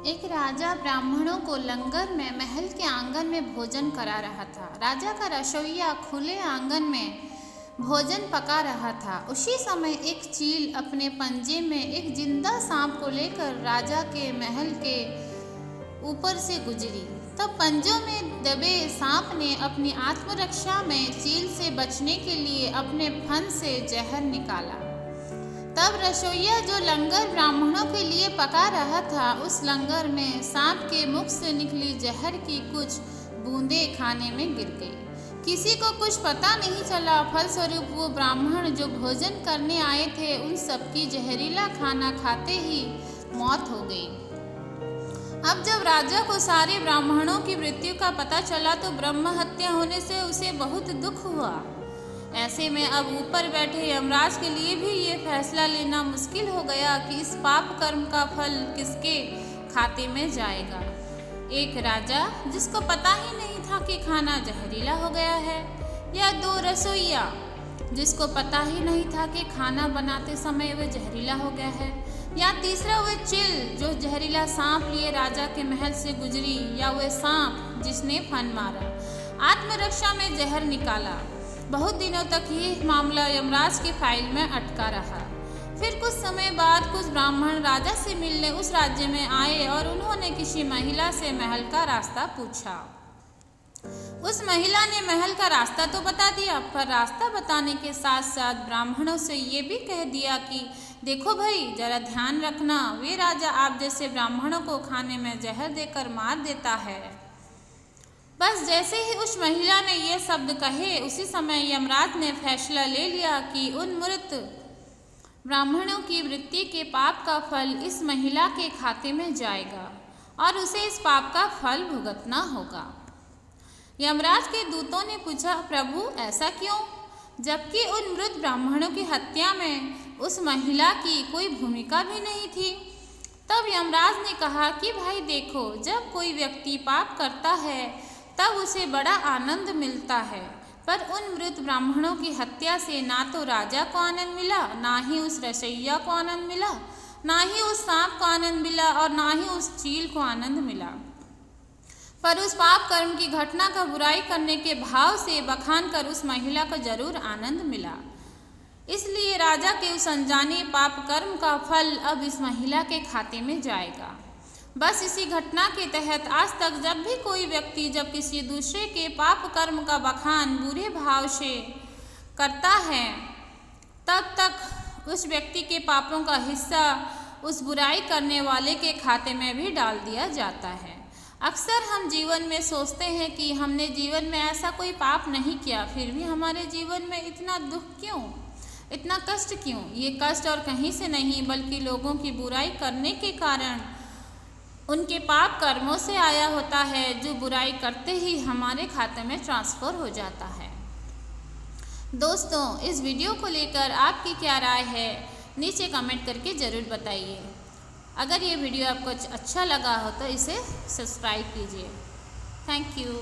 एक राजा ब्राह्मणों को लंगर में महल के आंगन में भोजन करा रहा था। राजा का रसोइया खुले आंगन में भोजन पका रहा था। उसी समय एक चील अपने पंजे में एक जिंदा सांप को लेकर राजा के महल के ऊपर से गुजरी। तब पंजों में दबे सांप ने अपनी आत्मरक्षा में चील से बचने के लिए अपने फन से जहर निकाला। तब रसोइया जो लंगर ब्राह्मणों के लिए पका रहा था, उस लंगर में सांप के मुख से निकली जहर की कुछ बूंदें खाने में गिर गई। किसी को कुछ पता नहीं चला। फलस्वरूप वो ब्राह्मण जो भोजन करने आए थे, उन सबकी जहरीला खाना खाते ही मौत हो गई। अब जब राजा को सारे ब्राह्मणों की मृत्यु का पता चला तो ब्रह्म हत्या होने से उसे बहुत दुख हुआ। ऐसे में अब ऊपर बैठे यमराज के लिए भी ये फैसला लेना मुश्किल हो गया कि इस पाप कर्म का फल किसके खाते में जाएगा। एक राजा जिसको पता ही नहीं था कि खाना जहरीला हो गया है, या दो रसोइया जिसको पता ही नहीं था कि खाना बनाते समय वह जहरीला हो गया है, या तीसरा वह चील जो जहरीला सांप लिए राजा के महल से गुजरी, या वह सांप जिसने फन मारा, आत्मरक्षा में जहर निकाला। बहुत दिनों तक ये मामला यमराज की फाइल में अटका रहा। फिर कुछ समय बाद कुछ ब्राह्मण राजा से मिलने उस राज्य में आए और उन्होंने किसी महिला से महल का रास्ता पूछा। उस महिला ने महल का रास्ता तो बता दिया, पर रास्ता बताने के साथ साथ ब्राह्मणों से ये भी कह दिया कि देखो भाई, जरा ध्यान रखना, वे राजा आप जैसे ब्राह्मणों को खाने में जहर देकर मार देता है। बस जैसे ही उस महिला ने ये शब्द कहे, उसी समय यमराज ने फैसला ले लिया कि उन मृत ब्राह्मणों की वृत्ति के पाप का फल इस महिला के खाते में जाएगा और उसे इस पाप का फल भुगतना होगा। यमराज के दूतों ने पूछा, प्रभु ऐसा क्यों, जबकि उन मृत ब्राह्मणों की हत्या में उस महिला की कोई भूमिका भी नहीं थी। तब यमराज ने कहा कि भाई देखो, जब कोई व्यक्ति पाप करता है तब उसे बड़ा आनंद मिलता है, पर उन मृत ब्राह्मणों की हत्या से ना तो राजा को आनंद मिला, ना ही उस रसोइया को आनंद मिला, ना ही उस सांप को आनंद मिला और ना ही उस चील को आनंद मिला। पर उस पाप कर्म की घटना का बुराई करने के भाव से बखान कर उस महिला को जरूर आनंद मिला। इसलिए राजा के उस अनजाने पाप कर्म का फल अब इस महिला के खाते में जाएगा। बस इसी घटना के तहत आज तक जब भी कोई व्यक्ति जब किसी दूसरे के पाप कर्म का बखान बुरे भाव से करता है, तब तक उस व्यक्ति के पापों का हिस्सा उस बुराई करने वाले के खाते में भी डाल दिया जाता है। अक्सर हम जीवन में सोचते हैं कि हमने जीवन में ऐसा कोई पाप नहीं किया, फिर भी हमारे जीवन में इतना दुख क्यों, इतना कष्ट क्यों। ये कष्ट और कहीं से नहीं बल्कि लोगों की बुराई करने के कारण उनके पाप कर्मों से आया होता है, जो बुराई करते ही हमारे खाते में ट्रांसफ़र हो जाता है। दोस्तों, इस वीडियो को लेकर आपकी क्या राय है, नीचे कमेंट करके ज़रूर बताइए। अगर ये वीडियो आपको अच्छा लगा हो तो इसे सब्सक्राइब कीजिए। Thank you.